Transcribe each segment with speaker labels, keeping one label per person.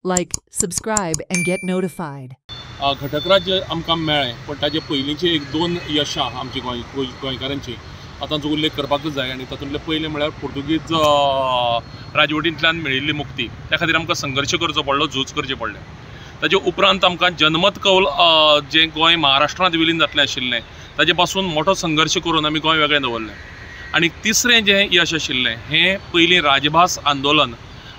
Speaker 1: Like, subscribe, and get notified.
Speaker 2: घटक राज्य आमकां मेळ्ळें पण ताजे पयलींचे एक दोन यशां आमची गोंयकारांची आतांचो उल्लेख करपाकूच जाय आनी तातूंतले पयलें म्हळ्यार पुर्तुगीज राजवटींतल्यान मेळिल्ली मुक्ती त्या खातीर आमकां संघर्श करचो पडलो झूज करचें पडलें ताजे उपरांत आमकां जनमत कौल जें गोंय महाराष्ट्रांत विलीन जातलें आशिल्लें ताजे पासून मोठो संघर्श करून आमी गोंय वेगळें दवरलें आनी तिसरें जें यश आशिल्लें हें पयलीं राजभास आंदोलन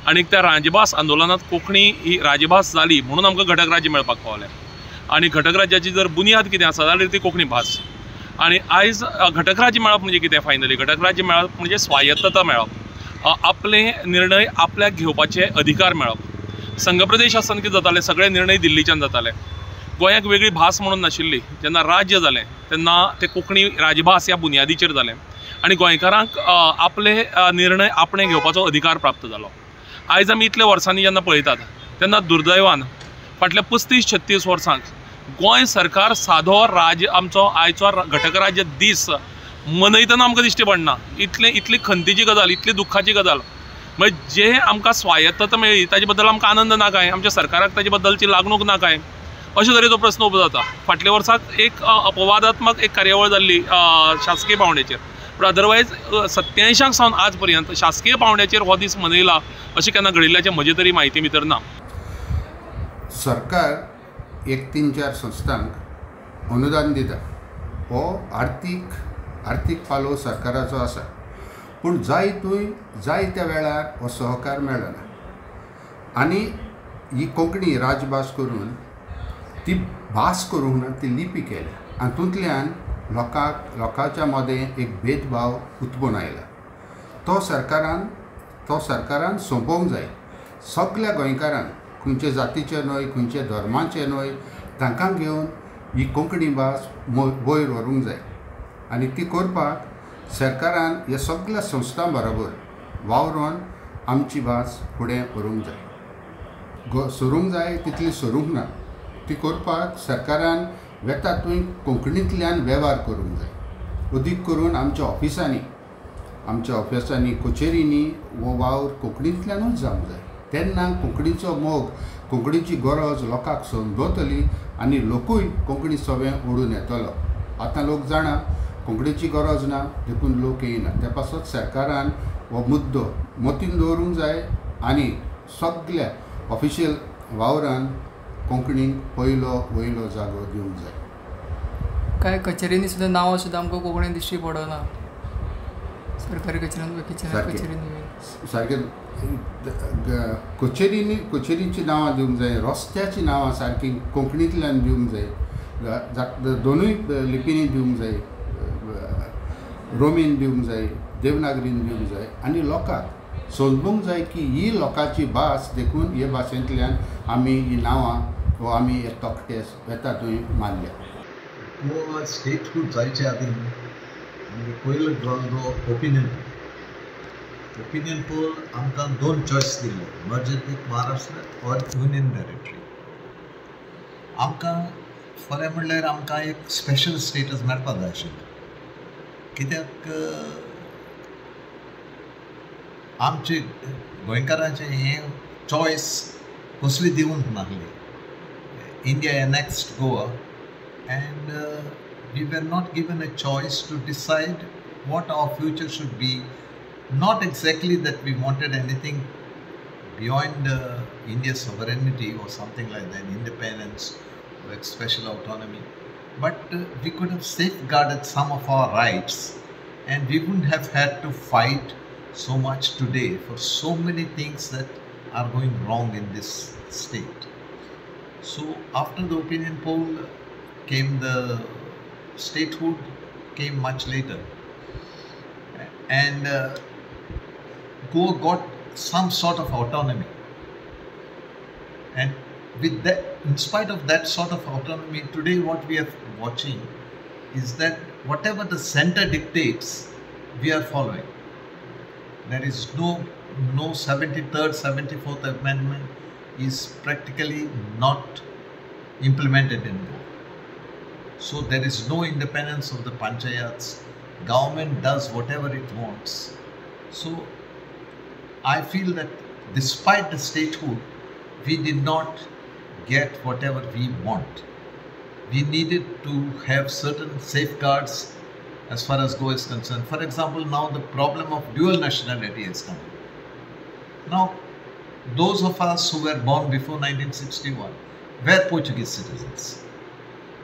Speaker 2: आनी त्या राजभास आंदोलनांत कोंकणी ही राजभास जाली म्हणून आमकां घटक राज्य मेळपाक पावलें आनी घटक राज्याची जर बुनियाद कितें आसा जाल्यार ती कोंकणी भास आनी आयज घटक राज्य मेळप म्हणजे कितें फायनली घटक राज्य मेळप म्हणजे स्वायत्तता मेळप आपले निर्णय आपल्याक घेवपाचे अधिकार मेळप संघ प्रदेश आसतना कितें जातालें सगळे निर्णय दिल्लीच्यान जाताले गोंयाक वेगळी भास म्हणून नाशिल्ली जेन्ना राज्य जालें तेन्ना ते कोंकणी राजभास ह्या बुनयादीचेर जालें आनी गोंयकारांक आपले निर्णय आपणे घेवपाचो अधिकार प्राप्त जालो आयज आमी इतल्या वर्सांनी जेन्ना पळयतात तेन्ना दुर्दैवान फाटल्या 35-36 वर्सांक गोंय सरकार सादो आमचो आयचो घटक राज्य दीस मनयतना आमकां दिश्टी पडना इतली खंतीची गजाल इतली दुख्खाची गजाल म्हणजे जे आमकां स्वायत्तता मेळ्ळी ताजे बद्दल आमकां आनंद ना काय आमच्या सरकाराक ताजे बद्दलची लागणूक ना काय अशे तरेचो प्रस्न उबो जाता फाटल्या वर्साक एक अपवादात्मक एक कार्यावळ जाल्ली शासकीय पावंड्याचेर पण अदरवायज 87 सावन आज पर्यंत शासकीय पावंड्याचेर हो दीस मनयला अशें केन्ना घडिल्ल्याचें म्हजे तरी म्हायती भितर ना
Speaker 3: सरकार 1-3-4 संस्थांक अनुदान दिता हो आर्थीक पालो सरकाराचो आसा पूण जाय त्या वेळार हो सहकार मेळना आनी ही कोंकणी राजभास करून ती भास करूंक ना ती लिपी केल्या हातूंतल्यान लोकांच्या मदें एक भेदभाव उत्पन्न आयला तो सरकारान सोंपोवंक जाय सगळ्या गोंयकारांक खंयचे जातीचे न्हय खंयचे धर्माचे न्हय तांकां घेवन ही कोंकणी भास वयर व्हरूंक जाय आनी ती करपाक सरकारान ह्या सगळ्या संस्थां बरोबर वावरून आमची भास फुडें व्हरूंक जाय सरूंक जाय तितली सरूंक ना ती करपाक सरकारान वेता थंय कोंकणींतल्यान वेव्हार करूंक जाय अदीक करून आमच्या ऑफिसांनी कचेरींनी हो वावर कोंकणींतल्यानूच जावंक जाय तेन्ना कोंकणीचो मोग कोंकणीची गरज लोकांक समजतली आनी लोकूय कोंकणी सगळें ओडून येतलो आतां लोक जाणा कोंकणीची गरज ना देखून लोक येयना त्या पासत सरकारान हो मुद्दो मतीन दवरूंक जाय आनी सगळ्या ऑफिशियल वावरान कोंकणीक वयलो जागो दिवंक जाय
Speaker 4: काय कचेरींनी सुद्दां नांवां सुद्दां आमकां कोंकणीन दिश्टी पडना सरकारी कचेरींनी
Speaker 3: सारकें कचेरीची नांवां दिवंक जाय रस्त्याची नांवां सारकी कोंकणींतल्यान दिवंक जाय दोनूय लिपींनी दिवंक जाय रोमीन दिवंक जाय देवनागरीन दिवंक जाय आनी लोकांक समजूंक जाय की ही लोकांची भास देखून हे भाशेंतल्यान आमी ही नांवां वो आमी हे तोखटे येता थंय मानल्या
Speaker 5: वो स्टेटहूड जायचे आदीं पयलो जो ओपिनियन पोल आमकां दोन चॉयस दिल्ले मर्जड विथ महाराष्ट्र और युनियन टेरिटरी आमकां खरें म्हणल्यार आमकां एक स्पेशल स्टेटस मेळपाक जाय आशिल्लें कित्याक आमचे गोंयकारांचें हें चॉयस कसली दिवंक नासली India annexed Goa and we were not given a choice to decide what our future should be. Not exactly that we wanted anything beyond India's sovereignty or something like that, independence or special autonomy. But we could have safeguarded some of our rights and we wouldn't have had to fight so much today for so many things that are going wrong in this state. So after the opinion poll came the statehood came much later and Goa got some sort of autonomy and with that, in spite of that sort of autonomy, today what we are watching is that whatever the center dictates we are following. There is no 73rd, 74th amendment is practically not implemented in Goa. So there is no independence of the panchayats. Government does whatever it wants. So I feel that despite the statehood, we did not get whatever we want. We needed to have certain safeguards as far as Goa is concerned. For example, now the problem of dual nationality has come. Now, those of us who were born before 1961 were Portuguese citizens.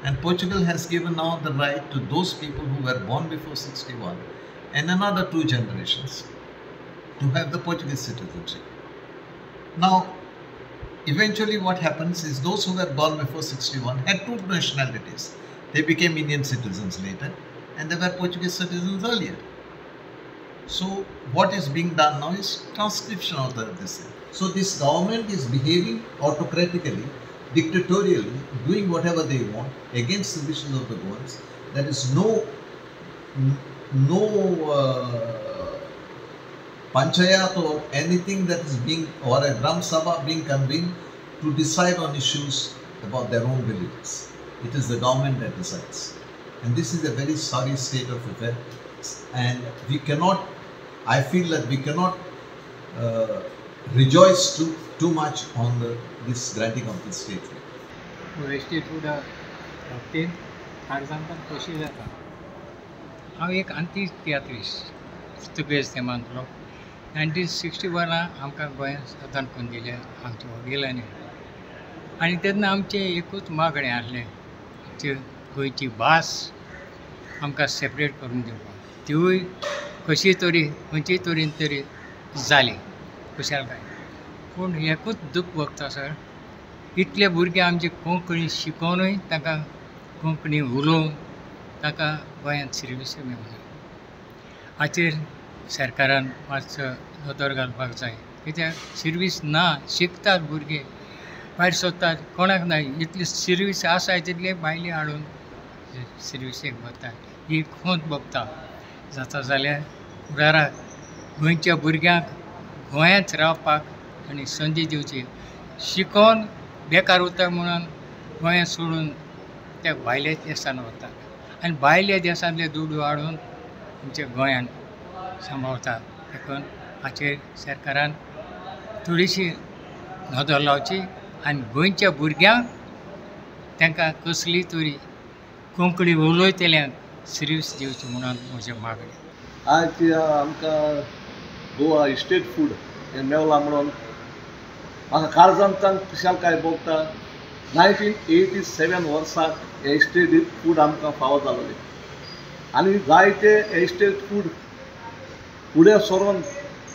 Speaker 5: And Portugal has given now the right to those people who were born before 61 and another 2 generations to have the Portuguese citizenship. Now, eventually what happens is those who were born before 61 had 2 nationalities. They became Indian citizens later and they were Portuguese citizens earlier. So what is being done now is transcription of this thing. So this government is behaving autocratically, dictatorially, doing whatever they want against the wishes of the Goans. There is no panchayat or anything that is being, or a Gram Sabha being convened to decide on issues about their own villages. It is the government that decides. And this is a very sorry state of affairs. And we cannot, I feel that we cannot rejoice too much on this granting of this state food.
Speaker 6: State food बाबतींत कागजांत कशी जाता. हांव एक अंत्ययात्रीस्ट तुपेज ते मानतलो. 1961 आमकां गोंयांत स्वतंत्र करून दिलें आमच्या वडिलांनी. आनी तेन्ना आमचें एकूच मागणें आसलें, आमची गोंयची भास आमकां सेपरेट करून दिवपाक. तिवूय कशी तरी खंयचे तरेन तरी जाली खुशालकाय. पूण एकूच दूख भोगता सर, इतले भुरगे आमचे कोंकणी शिकोवनूय तांकां कोंकणी उलोवन तांकां गोंयांत सर्वीस मेळना. हाचेर सरकारान मातसो दोतोर घालपाक जाय. कित्याक सर्वीस ना, शिकतात भुरगे, भायर सरतात, कोणाक ना. इतली सर्वीस आसाय तितले भायले हाडून सर्विसेक वतात. ही खोंत भोगता. जाता जाल्यार फुडाराक गोंयच्या भुरग्यांक गोंयांत रावपाक आनी संदी दिवची. शिकोवन बेकार उरता म्हणून गोंया सोडून त्या भायल्या देशांत वतात आनी भायल्या देशांतले दुडू हाडून आमच्या गोंयांत सांबाळतात. देखून हाचेर सरकारान थोडीशी नदर लावची आनी गोंयच्या भुरग्यांक तांकां कसली तरी कोंकणी उलयतल्यांक सर्वीस दिवची म्हणून म्हजें मागणें.
Speaker 7: आज आमकां गोवा स्टेट फूड हें मेवलां म्हणून म्हाका काळजांत खुशालकाय भोगता. 1987 वर्साक हे स्टेट फूड आमकां फावो जालोलें आनी जायते हे स्टेट फूड फुडें सरून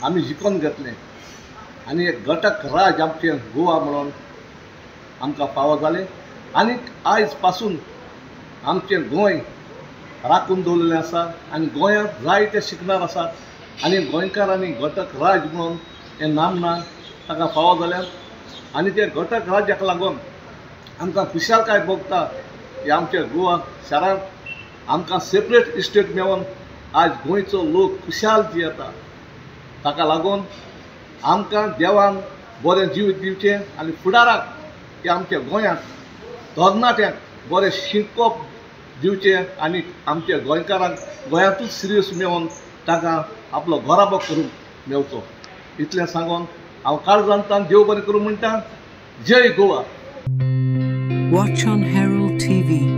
Speaker 7: आमी जिखून घेतलें आनी एक घटक राज आमचें गोवा म्हणून आमकां फावो जालें. आनी आयज पासून आमचें गोंय राखून दवरलेलें आसा आनी गोंयांत जायते शिकणार आसात आनी गोंयकारांनी घटक राज म्हणून हें नामना ताका फावो जाल्यात आनी ते घटक राज्याक लागून आमकां खुशालकाय भोगता की आमच्या गोवा शारांत आमकां सेपरेट स्टेट मेळोवन आज गोंयचो लोक खुशाल जियेता. ताका लागून आमकां देवान बरें जीव दिवचें आनी फुडाराक की आमच्या गोंयांत तरणाट्यांक बरें शिकोवप दिवचें आनी आमच्या गोंयकारांक गोंयांतूच सर्वीस मेळोवन ताका आपलो घोराबो करून मेळचो. इतलें सांगून हांव काळजांतान देव बरें करूं म्हणटा. जय Goa.
Speaker 1: Watch on Herald TV.